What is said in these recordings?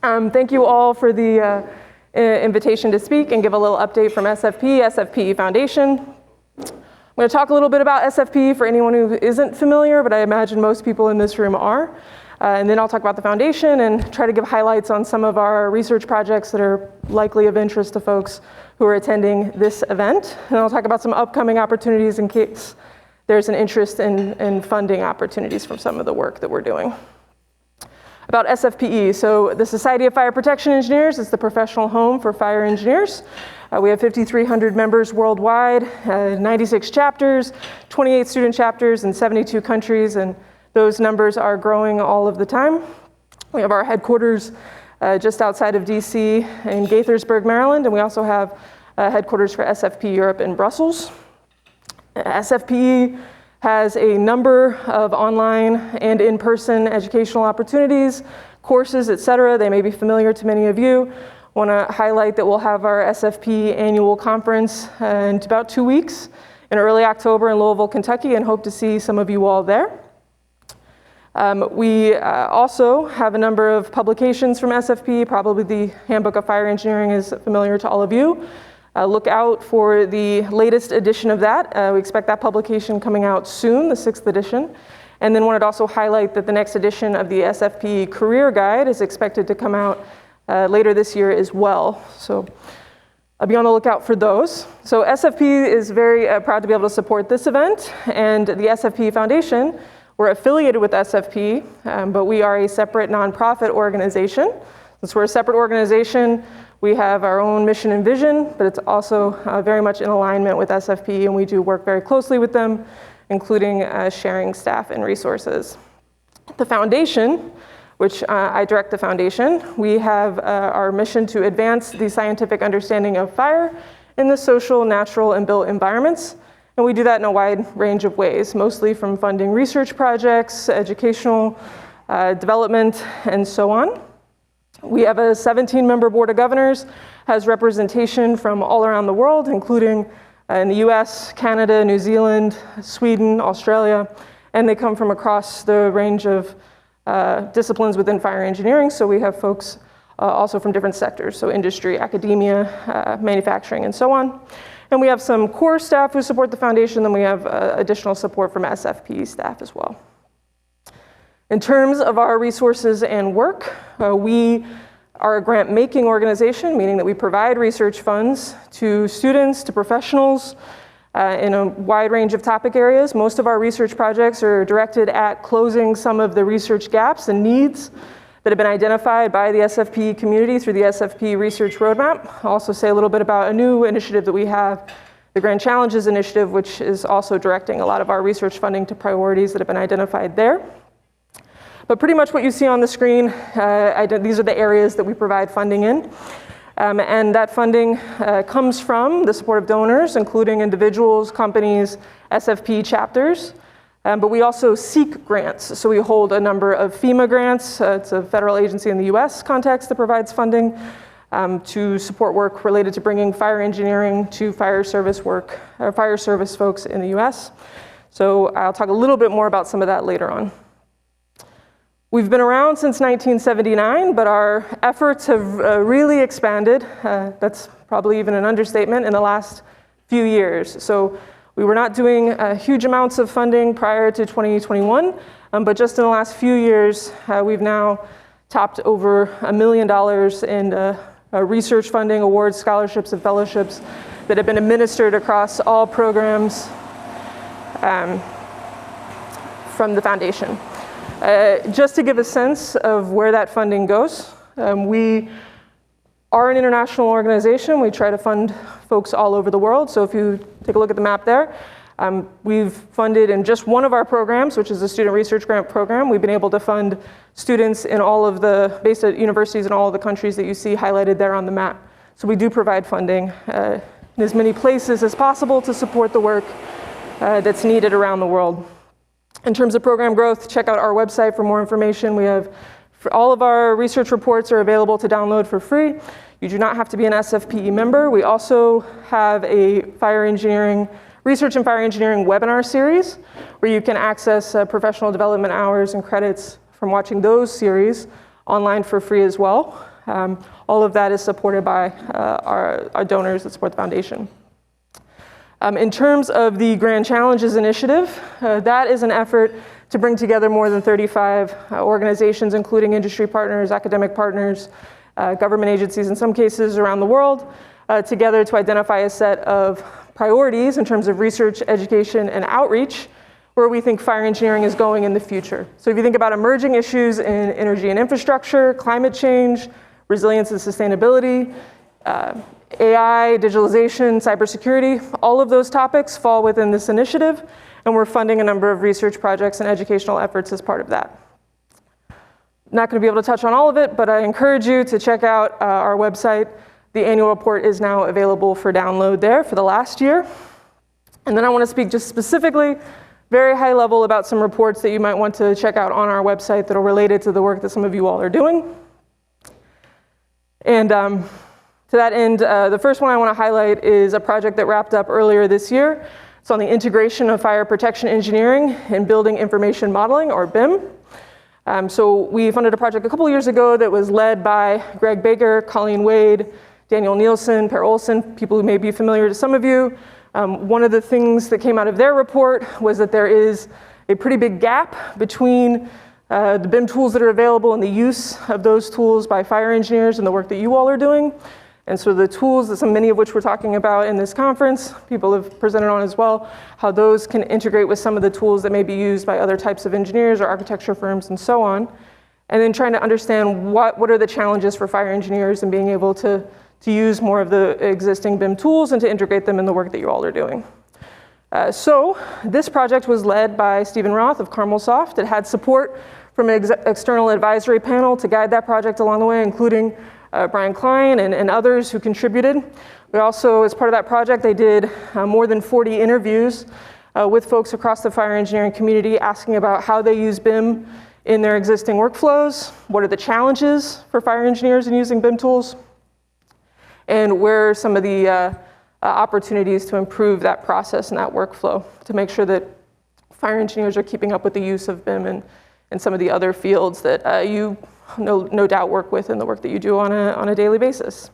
Thank you all for the invitation to speak and give a little update from SFPE Foundation. I'm going to talk a little bit about SFPE for anyone who isn't familiar, but I imagine most people in this room are. And then I'll talk about the foundation and try to give highlights on some of our research projects that are likely of interest to folks who are attending this event. And I'll talk about some upcoming opportunities in case there's an interest in funding opportunities from some of the work that we're doing. About SFPE, so the Society of Fire Protection Engineers is the professional home for fire engineers. We have 5,300 members worldwide, 96 chapters, 28 student chapters in 72 countries, and those numbers are growing all of the time. We have our headquarters just outside of DC in Gaithersburg, Maryland, and we also have headquarters for SFPE Europe in Brussels. SFPE has a number of online and in-person educational opportunities, courses, et cetera. They may be familiar to many of you. I want to highlight that we'll have our SFPE annual conference in about 2 weeks in early October in Louisville, Kentucky, and hope to see some of you all there. We also have a number of publications from SFPE. Probably the Handbook of Fire Engineering is familiar to all of you. Look out for the latest edition of that. We expect that publication coming out soon, the 6th edition. And then wanted to also highlight that the next edition of the SFPE Career Guide is expected to come out later this year as well. So I'll be on the lookout for those. So SFPE is very proud to be able to support this event, and the SFPE Foundation, we're affiliated with SFPE, but we are a separate nonprofit organization. Since we're a separate organization, we have our own mission and vision, but it's also very much in alignment with SFPE, and we do work very closely with them, including sharing staff and resources. The foundation, which I direct the foundation, we have our mission to advance the scientific understanding of fire in the social, natural, and built environments. And we do that in a wide range of ways, mostly from funding research projects, educational development, and so on. We have a 17-member board of governors, has representation from all around the world, including in the US, Canada, New Zealand, Sweden, Australia, and they come from across the range of disciplines within fire engineering. So we have folks also from different sectors, so industry, academia, manufacturing, and so on. And we have some core staff who support the foundation, then we have additional support from SFPE staff as well. In terms of our resources and work, we are a grant-making organization, meaning that we provide research funds to students, to professionals, in a wide range of topic areas. Most of our research projects are directed at closing some of the research gaps and needs that have been identified by the SFPE community through the SFPE Research Roadmap. I'll also say a little bit about a new initiative that we have, the Grand Challenges Initiative, which is also directing a lot of our research funding to priorities that have been identified there. But pretty much what you see on the screen, these are the areas that we provide funding in. And that funding comes from the support of donors, including individuals, companies, SFPE chapters. But we also seek grants. So we hold a number of FEMA grants. It's a federal agency in the US context that provides funding to support work related to bringing fire engineering to fire service work, or fire service folks in the US. So I'll talk a little bit more about some of that later on. We've been around since 1979, but our efforts have really expanded. That's probably even an understatement in the last few years. So we were not doing huge amounts of funding prior to 2021, but just in the last few years, we've now topped over $1 million in research funding, awards, scholarships, and fellowships that have been administered across all programs from the foundation. Just to give a sense of where that funding goes, we are an international organization. We try to fund folks all over the world. So if you take a look at the map there, we've funded in just one of our programs, which is the Student Research Grant Program. We've been able to fund students in all of the, based at universities in all of the countries that you see highlighted there on the map. So we do provide funding in as many places as possible to support the work that's needed around the world. In terms of program growth, check out our website for more information. We have, all of our research reports are available to download for free. You do not have to be an SFPE member. We also have a research and fire engineering webinar series where you can access professional development hours and credits from watching those series online for free as well. All of that is supported by our donors that support the foundation. In terms of the Grand Challenges Initiative, that is an effort to bring together more than 35 organizations, including industry partners, academic partners, government agencies in some cases around the world, together to identify a set of priorities in terms of research, education, and outreach, where we think fire engineering is going in the future. So if you think about emerging issues in energy and infrastructure, climate change, resilience and sustainability, AI, digitalization, cybersecurity, all of those topics fall within this initiative, and we're funding a number of research projects and educational efforts as part of that. Not going to be able to touch on all of it, but I encourage you to check out our website. The annual report is now available for download there for the last year. And then I want to speak just specifically, very high level, about some reports that you might want to check out on our website that are related to the work that some of you all are doing. And to that end, the first one I want to highlight is a project that wrapped up earlier this year. It's on the integration of fire protection engineering and building information modeling, or BIM. So we funded a project a couple years ago that was led by Greg Baker, Colleen Wade, Daniel Nielsen, Per Olsen, people who may be familiar to some of you. One of the things that came out of their report was that there is a pretty big gap between the BIM tools that are available and the use of those tools by fire engineers and the work that you all are doing. And so the tools, that many of which we're talking about in this conference, people have presented on as well, how those can integrate with some of the tools that may be used by other types of engineers or architecture firms and so on. And then trying to understand what are the challenges for fire engineers in being able to use more of the existing BIM tools and to integrate them in the work that you all are doing. So this project was led by Stephen Roth of CarmelSoft. It had support from an external advisory panel to guide that project along the way, including Brian Klein and others who contributed. We also, as part of that project, they did more than 40 interviews with folks across the fire engineering community asking about how they use BIM in their existing workflows, what are the challenges for fire engineers in using BIM tools, and where are some of the opportunities to improve that process and that workflow to make sure that fire engineers are keeping up with the use of BIM and some of the other fields that you no doubt work with in the work that you do on a daily basis.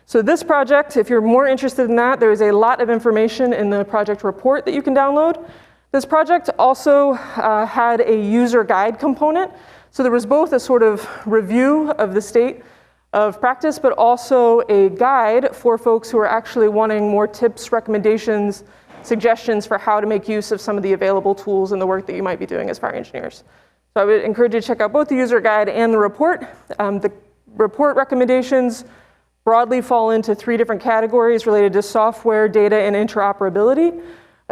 So this project, if you're more interested in that, there is a lot of information in the project report that you can download. This project also had a user guide component. So there was both a sort of review of the state of practice, but also a guide for folks who are actually wanting more tips, recommendations, suggestions for how to make use of some of the available tools in the work that you might be doing as fire engineers. So I would encourage you to check out both the user guide and the report. The report recommendations broadly fall into 3 different categories related to software, data, and interoperability.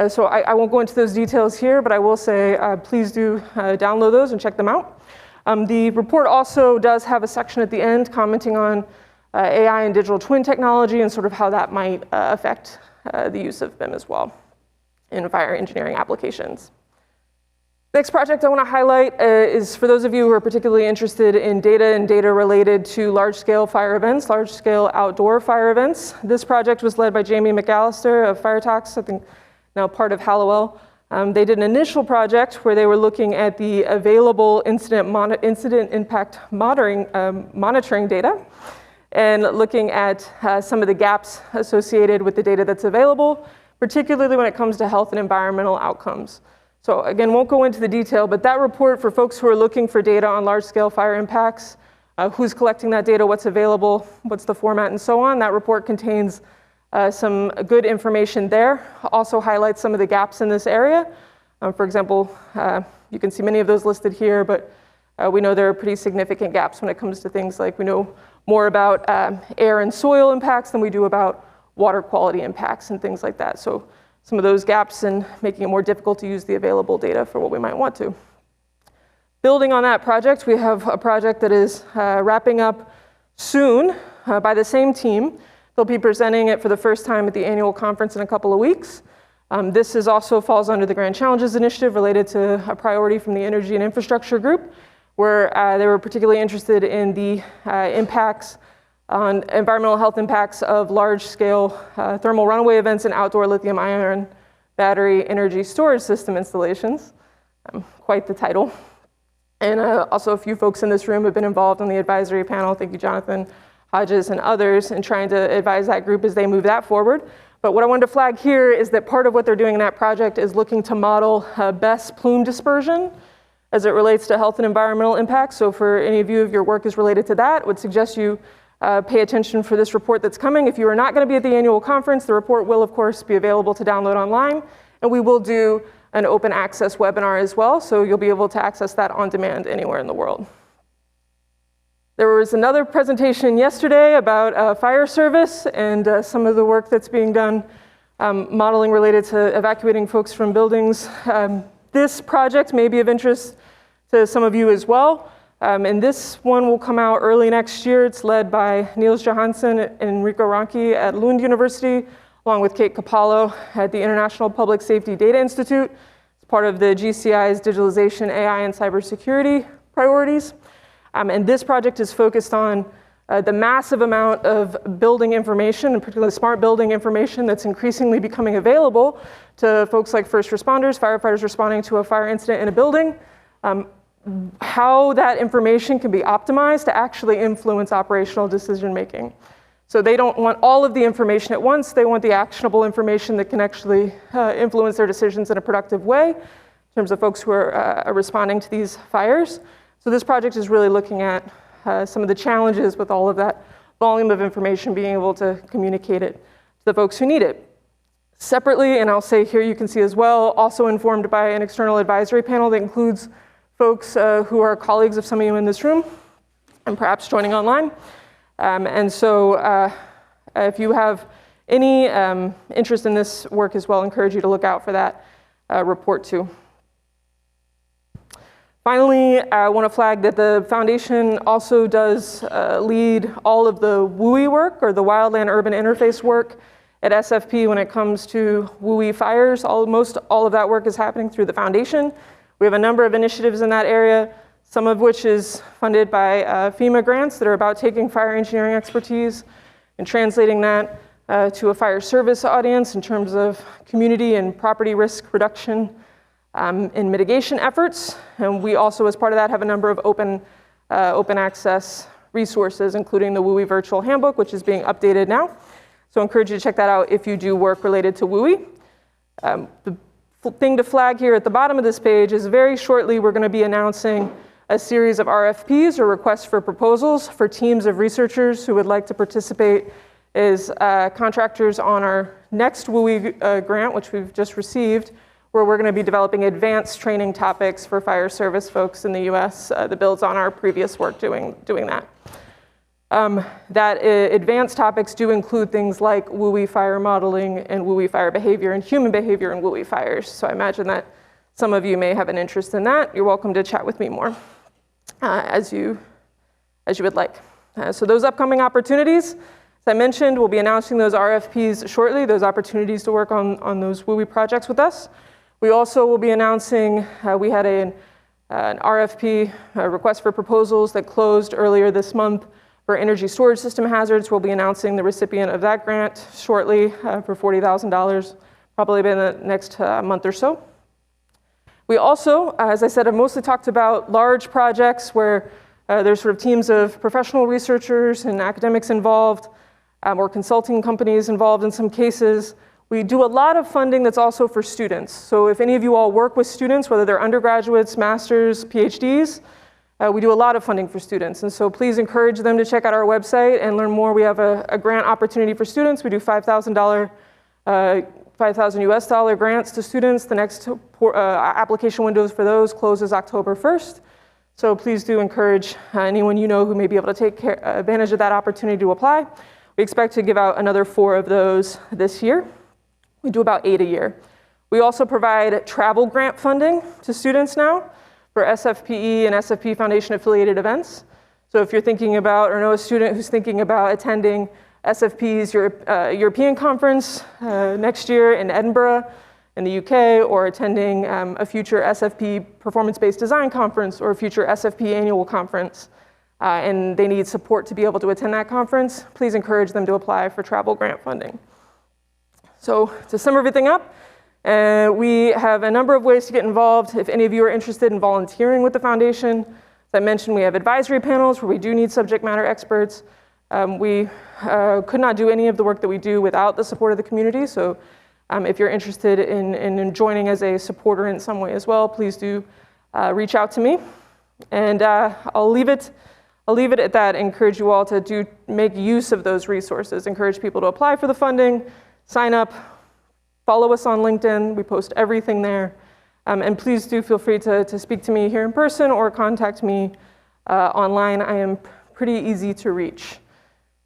So I won't go into those details here, but I will say please do download those and check them out. The report also does have a section at the end commenting on AI and digital twin technology and sort of how that might affect the use of BIM as well in fire engineering applications. Next project I want to highlight is for those of you who are particularly interested in data and data related to large-scale fire events, large-scale outdoor fire events. This project was led by Jamie McAllister of FireTalks, I think now part of Hallowell. They did an initial project where they were looking at the available incident impact monitoring data and looking at some of the gaps associated with the data that's available, particularly when it comes to health and environmental outcomes. So again, won't go into the detail, but that report for folks who are looking for data on large-scale fire impacts, who's collecting that data, what's available, what's the format, and so on, that report contains some good information there. Also highlights some of the gaps in this area. For example, you can see many of those listed here, but we know there are pretty significant gaps when it comes to things like we know more about air and soil impacts than we do about water quality impacts and things like that. So some of those gaps in making it more difficult to use the available data for what we might want to. Building on that project, we have a project that is wrapping up soon by the same team. They'll be presenting it for the first time at the annual conference in a couple of weeks. This also falls under the Grand Challenges Initiative related to a priority from the Energy and Infrastructure Group, where they were particularly interested in the impacts on environmental health impacts of large-scale thermal runaway events and outdoor lithium-ion battery energy storage system installations. Quite the title. And also a few folks in this room have been involved on the advisory panel. Thank you, Jonathan Hodges and others, in trying to advise that group as they move that forward. But what I wanted to flag here is that part of what they're doing in that project is looking to model best plume dispersion as it relates to health and environmental impacts. So for any of you, if your work is related to that, I would suggest you pay attention for this report that's coming. If you are not going to be at the annual conference, the report will, of course, be available to download online. And we will do an open access webinar as well, so you'll be able to access that on demand anywhere in the world. There was another presentation yesterday about fire service and some of the work that's being done, modeling related to evacuating folks from buildings. This project may be of interest to some of you as well. And this one will come out early next year. It's led by Niels Johansson and Enrico Ronchi at Lund University, along with Kate Capallo at the International Public Safety Data Institute. It's part of the GCI's digitalization, AI, and cybersecurity priorities. And this project is focused on the massive amount of building information, and particularly smart building information, that's increasingly becoming available to folks like first responders, firefighters responding to a fire incident in a building, how that information can be optimized to actually influence operational decision making. So they don't want all of the information at once, they want the actionable information that can actually influence their decisions in a productive way in terms of folks who are responding to these fires. So this project is really looking at some of the challenges with all of that volume of information, being able to communicate it to the folks who need it. Separately, and I'll say here you can see as well, also informed by an external advisory panel that includes folks who are colleagues of some of you in this room and perhaps joining online. And so if you have any interest in this work as well, I encourage you to look out for that report too. Finally, I want to flag that the foundation also does lead all of the WUI work, or the Wildland Urban Interface work at SFP when it comes to WUI fires. Almost all of that work is happening through the foundation. We have a number of initiatives in that area, some of which is funded by FEMA grants that are about taking fire engineering expertise and translating that to a fire service audience in terms of community and property risk reduction and mitigation efforts. And we also, as part of that, have a number of open access resources, including the WUI virtual handbook, which is being updated now. So I encourage you to check that out if you do work related to WUI. The thing to flag here at the bottom of this page is very shortly we're going to be announcing a series of RFPs, or requests for proposals, for teams of researchers who would like to participate as contractors on our next WUI grant, which we've just received, where we're going to be developing advanced training topics for fire service folks in the US that builds on our previous work doing that. Advanced topics do include things like WUI fire modeling and WUI fire behavior and human behavior in WUI fires. So I imagine that some of you may have an interest in that. You're welcome to chat with me more as you would like. So those upcoming opportunities, as I mentioned, we'll be announcing those RFPs shortly, those opportunities to work on those WUI projects with us. We also will be announcing, we had an RFP, request for proposals, that closed earlier this month for energy storage system hazards. We'll be announcing the recipient of that grant shortly for $40,000, probably in the next month or so. We also, as I said, have mostly talked about large projects where there's sort of teams of professional researchers and academics involved, or consulting companies involved in some cases. We do a lot of funding that's also for students. So if any of you all work with students, whether they're undergraduates, masters, PhDs, we do a lot of funding for students. And so please encourage them to check out our website and learn more. We have a grant opportunity for students. We do $5,000 US dollar grants to students. The next application windows for those closes October 1st. So please do encourage anyone you know who may be able to take advantage of that opportunity to apply. We expect to give out another 4 of those this year. We do about 8 a year. We also provide travel grant funding to students now for SFPE and SFPE Foundation affiliated events. So if you're thinking about, or know a student who's thinking about attending SFPE's European conference next year in Edinburgh in the UK, or attending a future SFPE performance-based design conference, or a future SFPE annual conference, and they need support to be able to attend that conference, please encourage them to apply for travel grant funding. So to sum everything up, We have a number of ways to get involved. If any of you are interested in volunteering with the foundation, as I mentioned, we have advisory panels where we do need subject matter experts. We could not do any of the work that we do without the support of the community. So if you're interested in joining as a supporter in some way as well, please do reach out to me. And I'll leave it at that. Encourage you all to make use of those resources. Encourage people to apply for the funding, sign up, follow us on LinkedIn. We post everything there. And please do feel free to speak to me here in person or contact me online. I am pretty easy to reach.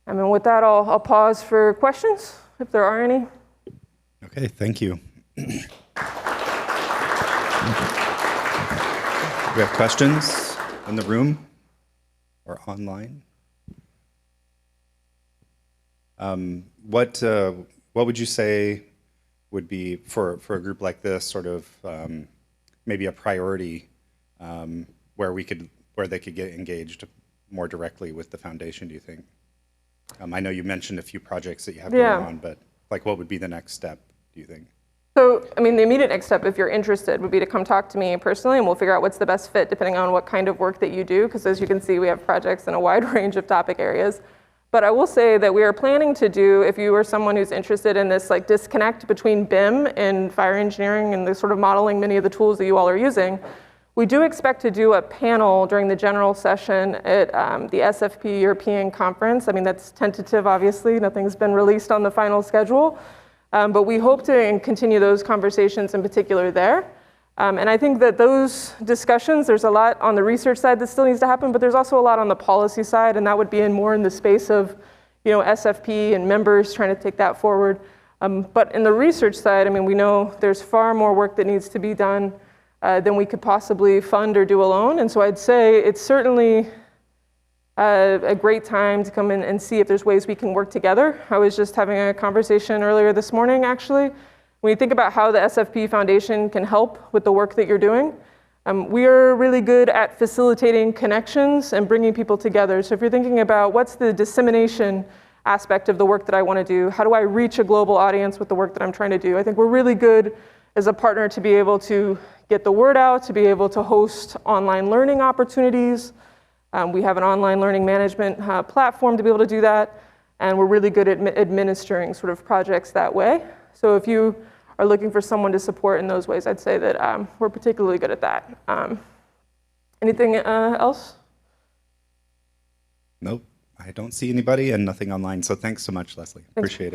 And with that, I'll pause for questions, if there are any. Okay, thank you. We have questions in the room or online? What would you say would be, for a group like this, sort of maybe a priority where they could get engaged more directly with the foundation, do you think? I know you mentioned a few projects that you have going on, but what would be the next step, do you think? So, the immediate next step, if you're interested, would be to come talk to me personally, and we'll figure out what's the best fit depending on what kind of work that you do, because as you can see, we have projects in a wide range of topic areas. But I will say that we are planning to do, if you are someone who's interested in this disconnect between BIM and fire engineering and the sort of modeling many of the tools that you all are using, we do expect to do a panel during the general session at the SFPE European Conference. That's tentative, obviously. Nothing's been released on the final schedule. But we hope to continue those conversations in particular there. And I think that those discussions, there's a lot on the research side that still needs to happen, but there's also a lot on the policy side, and that would be more in the space of SFP and members trying to take that forward. But in the research side, we know there's far more work that needs to be done than we could possibly fund or do alone. And so I'd say it's certainly a great time to come in and see if there's ways we can work together. I was just having a conversation earlier this morning, actually. When you think about how the SFPE Foundation can help with the work that you're doing, we are really good at facilitating connections and bringing people together. So if you're thinking about what's the dissemination aspect of the work that I want to do, how do I reach a global audience with the work that I'm trying to do, I think we're really good as a partner to be able to get the word out, to be able to host online learning opportunities. We have an online learning management platform to be able to do that, and we're really good at administering sort of projects that way. So if you are looking for someone to support in those ways, I'd say that we're particularly good at that. Anything else? Nope, I don't see anybody and nothing online. So thanks so much, Leslie. Appreciate it.